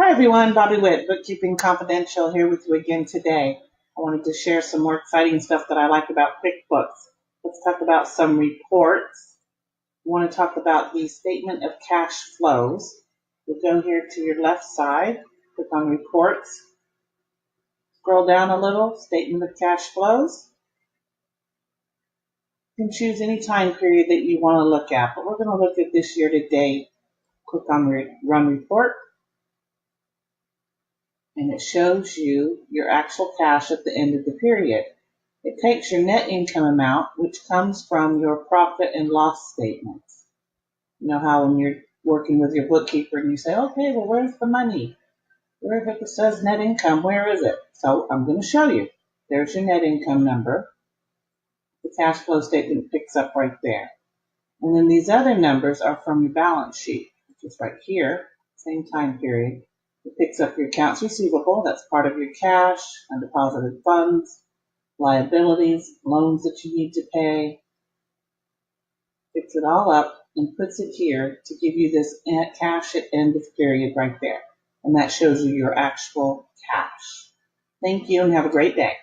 Hi everyone, Bobby Witt, Bookkeeping Confidential here with you again today. I wanted to share some more exciting stuff that I like about QuickBooks. Let's talk about some reports. I want to talk about the statement of cash flows. You'll go here to your left side, click on reports, scroll down a little, statement of cash flows. You can choose any time period that you want to look at, but we're going to look at this year to date. Click on Run Report. And it shows you your actual cash at the end of the period. It takes your net income amount, which comes from your profit and loss statements. You know how when you're working with your bookkeeper and you say, okay, well, where's the money? Where if it says net income, where is it? So I'm going to show you. There's your net income number. The cash flow statement picks up right there. And then these other numbers are from your balance sheet, which is right here, same time period. It picks up your accounts receivable, that's part of your cash, undeposited funds, liabilities, loans that you need to pay. Picks it all up and puts it here to give you this cash at end of period right there. And that shows you your actual cash. Thank you and have a great day.